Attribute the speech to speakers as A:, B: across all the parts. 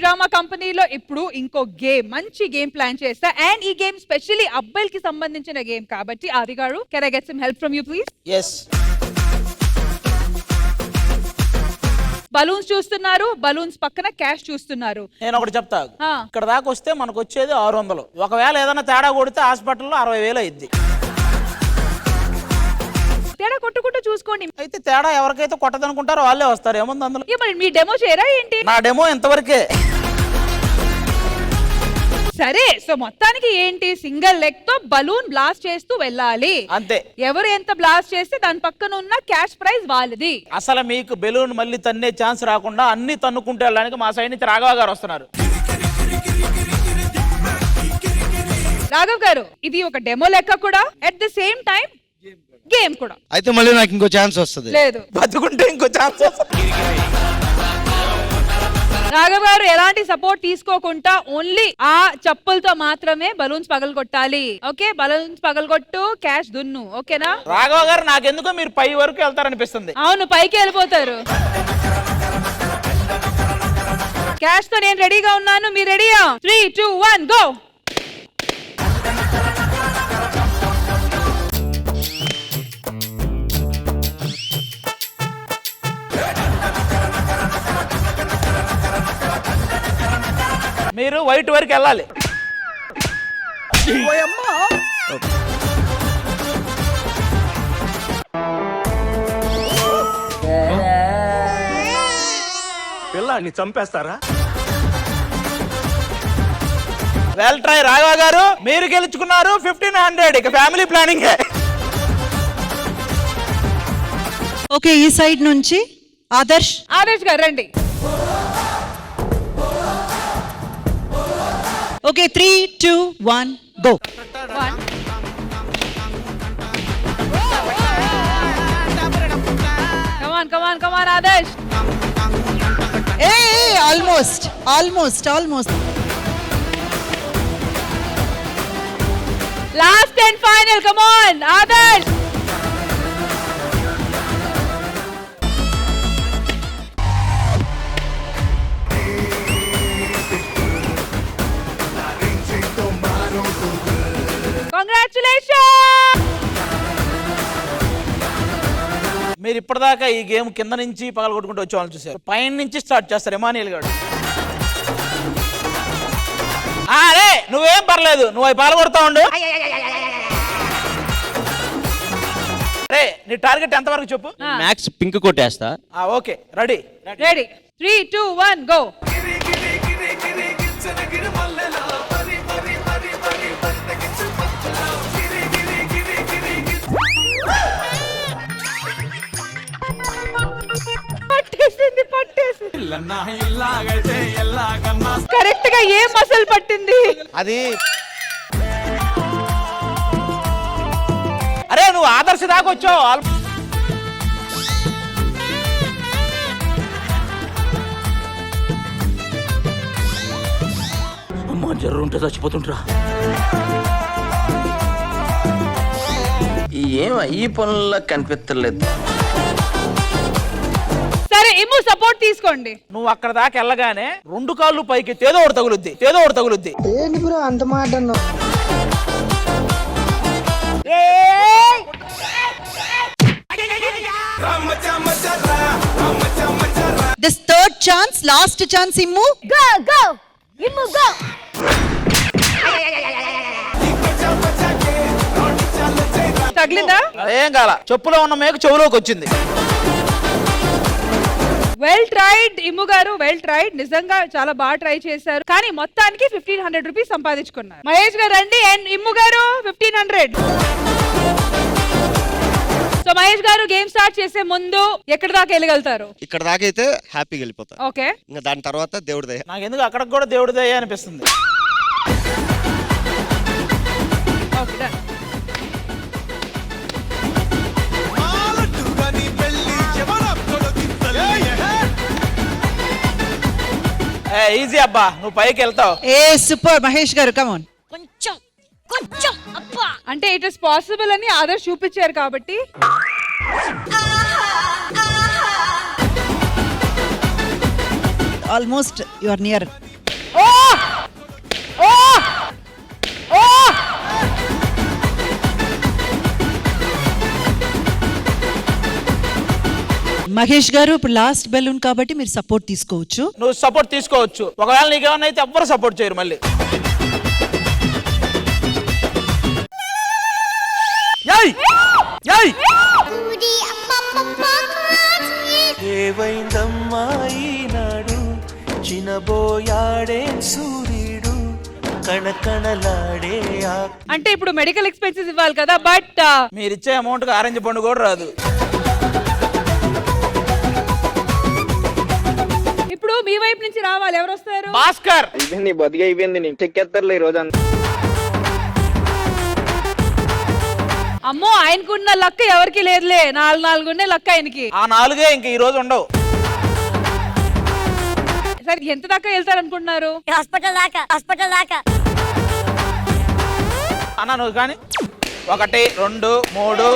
A: Drama కంపెనీలో ఇప్పుడు ఇంకో గేమ్, మంచి గేమ్ ప్లాన్ చేస్తా. అండ్ ఈ గేమ్ స్పెషల్లీ అబ్బాయిలకి సంబంధించిన గేమ్ కాబట్టి Aadi garu, can I get some help from you please?
B: Yes.
A: Balloons చూస్తున్నారు, బలూన్స్ పక్కన క్యాష్ చూస్తున్నారు.
B: నేను ఒకటి చెప్తా, ఇక్కడ దాకా వస్తే మనకు వచ్చేది 600. ఒకవేళ ఏదైనా తేడా కొడితే హాస్పిటల్లో 60,000 అయింది.
A: తేడా కొట్టుకుంటూ చూసుకోండి.
B: అయితే తేడా ఎవరికైతే కొట్టదనుకుంటారో వాళ్ళే వస్తారు. ఏముంది అందులో?
A: మీ డెమో చేయరా ఏంటి?
B: నా డెమో ఇంతవరకే.
A: సరే, సో మొత్తానికి ఏంటి, సింగిల్ లెగ్ తో బలూన్ బ్లాస్ట్ చేస్తూ వెళ్ళాలి
B: అంతే.
A: ఎవరు ఎంత బ్లాస్ట్ చేస్తే దాని పక్కన ఉన్న క్యాష్ ప్రైజ్ వాళ్ళది.
B: అసలు మీకు బెలూన్ మళ్ళీ తన్నే ఛాన్స్ రాకుండా అన్ని తన్నుకుంటూ వెళ్ళడానికి మా సైడ్ నుంచి రాఘవ గారు వస్తున్నారు.
A: రాఘవ్ గారు, ఇది ఒక డెమో లెక్క కూడా, at the same time game కూడా.
C: అయితే మళ్ళీ నాకు ఇంకో ఛాన్స్ వస్తుంది.
A: లేదు,
B: బతుకుంటే ఇంకో ఛాన్స్ వస్తుంది.
A: రాఘవ్ గారు ఎలాంటి సపోర్ట్ తీసుకోకుండా ఓన్లీ ఆ చెప్పులతో మాత్రమే బలూన్స్ పగలగొట్టాలి. ఓకే, బలూన్స్ పగలగొట్టు, క్యాష్ దున్ను. ఓకేనా?
B: రాఘవ గారు, నాకెందుకో మీరు పై వరకు వెళ్తారనిపిస్తుంది.
A: అవును, పైకి వెళ్ళిపోతారు. క్యాష్ తో నేను రెడీగా ఉన్నాను, మీరు రెడీయా? 3, 2, 1 గో.
B: మీరు వైట్ వరకు వెళ్ళాలి.
D: పిల్లాన్ని చంపేస్తారా?
B: వెల్ ట్రై రాఘవ గారు, మీరు గెలుచుకున్నారు 1500. ఇక ఫ్యామిలీ ప్లానింగ్.
E: ఓకే, ఈ సైడ్ నుంచి ఆదర్శ్.
A: ఆదర్శ్ గారు రండి.
E: Okay, 3, 2, 1 go.
A: 1. Come on, Adarsh.
E: A almost.
A: Last and final, come on Adarsh. Congratulation.
B: మీరు ఇప్పటిదాకా ఈ గేమ్ కింద నుంచి పగలగొట్టుకుంటూ వచ్చే వాళ్ళని చూసారు, పైన నుంచి స్టార్ట్ చేస్తారు. ఎమానియల్ గారు, అరే నువ్వేం పర్లేదు, నువ్వు అవి పగలగొడతా ఉండు. రే, నీ టార్గెట్ ఎంత వరకు చెప్పు?
F: మ్యాక్స్ పింక్ కొట్టేస్తా.
B: Okay, ready.
A: 3, 2, 1 గో. కరెక్ట్ గా ఏ మసల్ పట్టింది
C: అది?
B: అరే నువ్వు ఆదర్శ దాకా వచ్చావు. అమ్మా, జర్రు ఉంటే చచ్చిపోతుంటరా.
G: ఏం ఈ పనుల్లో కనిపించలేదు.
A: సరే, ఇమ్ము సపోర్ట్ తీసుకోండి.
B: నువ్వు అక్కడ దాకా వెళ్ళగానే 2 కాళ్ళు పైకి ఏదో ఒకటి తగులుద్ది.
H: ఏంటి బ్రో అంత మాట అన్నావు?
E: This third chance, last chance. Immu
A: go Immu go. తగిలిందా?
B: ఏం కాల, చెప్పులో ఉన్న మేకు చెవులోకి వచ్చింది.
A: వెల్ ట్రైడ్ ఇమ్ము గారు, వెల్ ట్రైడ్. నిజంగా చాలా బాగా ట్రై చేశారు, కానీ మొత్తానికి 1500 రూపీస్ సంపాదించుకున్నారు. మహేష్ గారు రండి. అండ్ ఇమ్ము గారు 1500. సో మహేష్ గారు, గేమ్ స్టార్ట్ చేసే ముందు ఎక్కడి దాకా వెళ్ళగలుగుతారు?
C: ఇక్కడ దాకా అయితే హ్యాపీగా వెళ్ళిపోతా.
A: ఓకే,
C: ఇంకా దాని తర్వాత దేవుడి దయ.
B: నాకు ఎందుకు అక్కడికి కూడా దేవుడి దయ అనిపిస్తుంది.
A: Okay, done.
B: ఈజీ అబ్బా, నువ్వు పైకి వెళ్తావు.
E: ఏ సూపర్ మహేష్ గారు, కమ్ ఆన్.
A: కొంచెం అబ్బా అంటే ఇట్ ఇస్ పాసిబుల్ అని ఆదర్శ్ చూపించారు కాబట్టి.
E: Almost you are near. Mahesh garu ఇప్పుడు లాస్ట్ బెలూన్ కాబట్టి మీరు సపోర్ట్ తీసుకోవచ్చు.
B: నువ్వు సపోర్ట్ తీసుకోవచ్చు. ఒకవేళ నీకేమన్నా అయితే ఎవ్వరు సపోర్ట్ చేయరు మళ్ళీ. ఏయ్! ఏయ్!
F: ఏవైందమ్మా ఈనాడు చినబోయాడే సూర్యుడు కణకణలాడే
A: అంటే ఇప్పుడు మెడికల్ ఎక్స్పెన్సెస్ ఇవ్వాలి కదా, బట్
B: మీరిచ్చే అమౌంట్ కి ఆరెంజ్ పండు కూడా రాదు.
A: ఇప్పుడు మీ వైపు నుంచి రావాలి. ఎవరు వస్తారు?
B: భాస్కర్.
H: అయిపోయింది, బతికి అయిపోయింది. నీకు చెక్కేస్తారులే ఈ రోజు.
A: అమ్మో, ఆయనకున్న లక్క ఎవరికి లేదులే. 4 ఉండే లక్క ఆయనకి.
B: ఆ 4 ఇంక ఈ రోజు ఉండవు.
A: సరే, ఎంత దాకా వెళ్తారు అనుకుంటున్నారు?
I: హాస్పిటల్ దాకా
B: అన్నా నువ్వు కానీ 1 2 3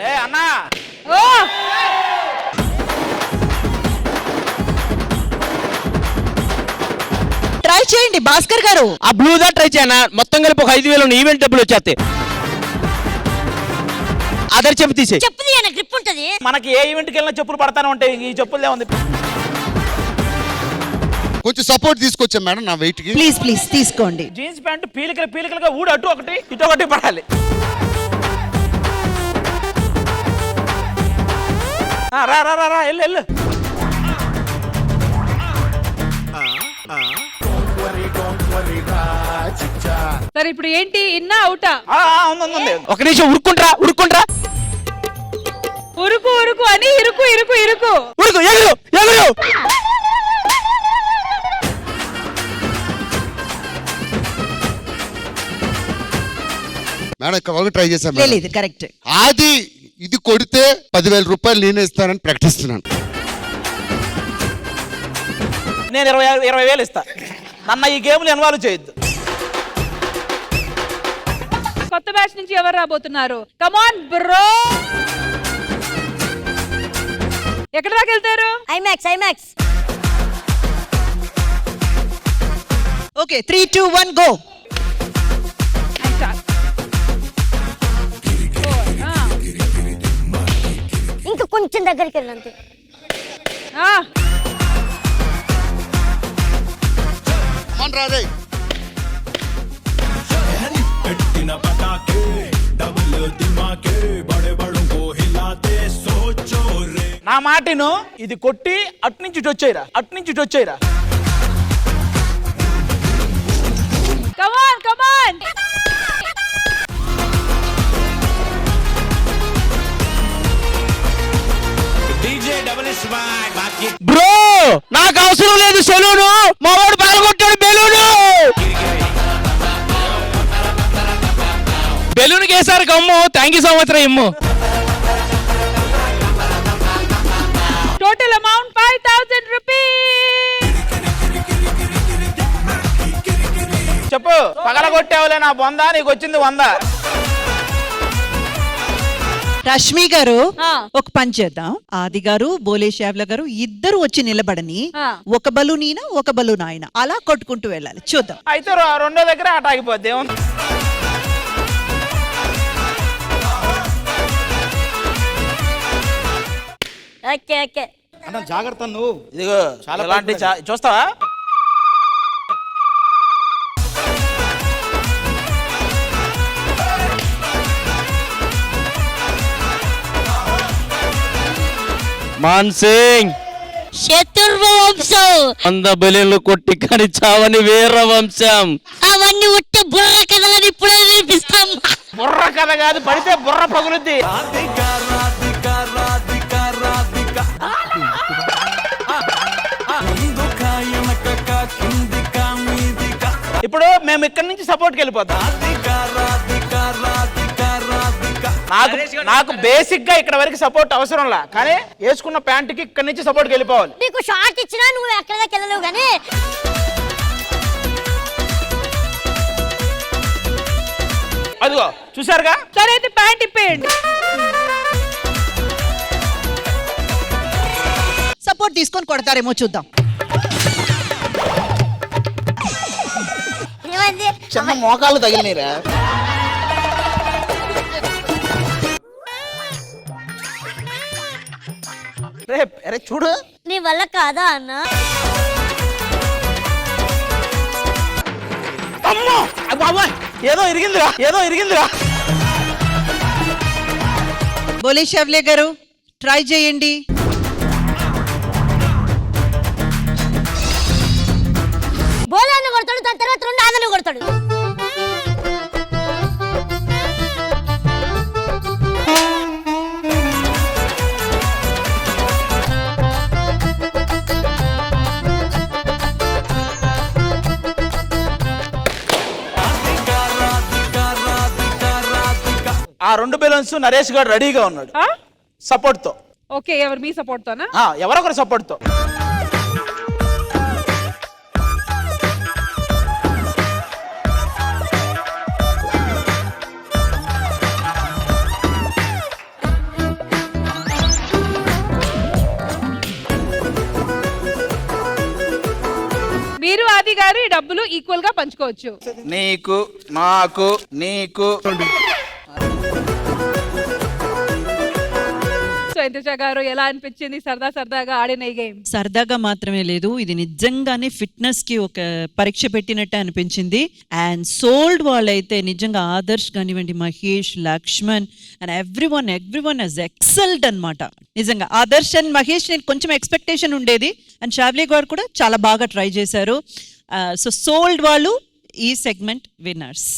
B: ఏ అన్నా
A: ఓ
E: ట్రై చేయండి భాస్కర్ గారు.
J: ఆ బ్లూ దా ట్రై చేయనా, మొత్తం కలిపి ఒక 5,000 ఈవెంట్ డబ్బులు వచ్చేస్తాయి. అదర్ చెప్పు తీసే.
I: చెప్పు తీయన గ్రిప్ ఉంటది.
B: మనకి ఏ ఈవెంట్కి వెళ్ళినా చెప్పులు పడతానే ఉంటాయి. ఈ చెప్పులే ఉంది.
C: కొంచెం సపోర్ట్ తీసుకొచ్చాం మేడం నా వెయిట్ కి.
E: ప్లీజ్ ప్లీజ్ తీసుకోండి.
B: జీన్స్ ప్యాంట్ పీలికలుగా ఊడు అటు ఒకటి ఇటు ఒకటి పడాలి. రా రా రా రా వెళ్ళు వెళ్ళు.
A: సరే, ఇప్పుడు ఏంటి? ఇన్నా అవుటా?
B: ఉంది.
J: ఒక నిమిషం ఉరుక్కుంట్రా
A: ఉరుకు ఉరుకు అని ఇరుకు
J: ఉరుకు ఎగురు.
C: మేడం ఇక్కడ వరకు ట్రై చేశాను మేడం.
E: లేదు కరెక్ట్.
C: అది ఇది కొడితే 10,000 రూపాయలు నేనే ఇస్తానని ప్రకటిస్తున్నాను.
B: నేను 20,000 ఇస్తా. నన్న ఈ గేమ్లు ఇన్వాల్వ్ చేయొద్దు.
A: కొత్త బ్యాచ్ నుంచి ఎవరు రాబోతున్నారు? కమాన్ బ్రో. ఎక్కడ దాకా వెళ్తారు?
I: IMAX
E: okay 3 2 1 go.
I: ఇంకా కొంచెం దగ్గరికి వెళ్ళంతే.
C: రాదే
B: నా మాటిను. ఇది కొట్టి అట్నుంచి ఇటు వచ్చేయరా.
A: కమాన్ కమాన్.
J: బ్రో నాకు అవసరం లేదు సెలూను, మా వాడు పగలగొట్టాడు బెలూను. బెలూన్ కేసారు కమ్ము. థ్యాంక్ యూ సో మచ్ రా ఇమ్ము.
A: Total amount 5,000 rupees.
B: చెప్పు, పగలగొట్టావులే నా బొందా, నీకు వచ్చింది 100.
E: రష్మి గారు
A: ఆ.
E: ఒక పని చేద్దాం. ఆది గారు బోలే శ్యావ్ల గారు ఇద్దరు వచ్చి నిలబడని,
A: ఆ.
E: ఒక బలూన్ ఈయన ఒక బలూన్ ఆయన అలా కొట్టుకుంటూ వెళ్ళాలి. చూద్దాం.
B: అయితే రెండో దగ్గర ఆట ఆగిపోద్ది.
I: ఓకే
C: జాగ్రత్త నువ్వు.
B: ఇదిగో చాలా ఇలాంటి చూస్తావా?
J: మాన్సింగ్
I: చతుర్వంశం
J: 100 బెలూన్లు కొట్టి కానీ చావని వీర వంశం.
I: అవన్నీ ఉట్ట బుర్ర కథలని ఇప్పుడే వినిపిస్తాం.
B: బుర్ర కథ కాదు, పడితే బుర్ర పగులుద్ది. ఇప్పుడు మేము ఇక్కడి నుంచి సపోర్ట్కి వెళ్ళిపోతాం. నాకు బేసిక్ గా ఇక్కడ వరకు సపోర్ట్ అవసరంలా, కానీ వేసుకున్న ప్యాంట్ కి ఇక్కడ నుంచి సపోర్ట్కి వెళ్ళిపోవాలి.
I: నీకు షార్ట్ ఇచ్చినా నువ్వు ఎక్కడ దాకా వెళ్ళలేవు కానీ.
B: అదిగో చూసారుగా.
A: సరే అయితే ప్యాంట్ ఇప్పేయండి.
E: సపోర్ట్ తీసుకొని కొడతారేమో చూద్దాం.
I: ఏమైంది?
B: చిన్న మోకాలు తగిలినరా? రే అరే చూడు
I: నీ వల్ల కాదా అన్న
B: అమ్మో బాబాయ్ ఏదో ఇరిగిందిరా
E: బోలే షావ్లే గారు ట్రై చేయండి.
I: బోలాన్ని కొడతాడు, దాని తర్వాత రెండు ఆంధ్రని కొడతాడు.
B: ఆ రెండు బెలూన్స్ నరేష్ గారు రెడీగా ఉన్నాడు సపోర్ట్ తో.
A: ఓకే, ఎవరు మీ సపోర్ట్ తోనా?
B: ఎవరొకరు సపోర్ట్ తో.
A: మీరు ఆది గారు ఈ డబ్బులు ఈక్వల్ గా పంచుకోవచ్చు.
B: నీకు నాకు నీకు.
A: సో ఇంద్రజ గారు ఎలా అనిపించింది సరదాగా ఆడిన ఈ గేమ్?
E: సరదాగా మాత్రమే లేదు, ఇది నిజంగానే ఫిట్నెస్ కి ఒక పరీక్ష పెట్టినట్టే అనిపించింది. అండ్ సోల్డ్ వాళ్ళైతే నిజంగా ఆదర్శ్ కానివ్వండి, Mahesh, Lakshman and everyone has excelled అన్నమాట. నిజంగా ఆదర్శ్ అండ్ మహేష్ నేను కొంచెం ఎక్స్పెక్టేషన్ ఉండేది, అండ్ షావ్లీ గారు కూడా చాలా బాగా ట్రై చేశారు. సో సోల్డ్ వాళ్ళు ఈ సెగ్మెంట్ విన్నర్స్.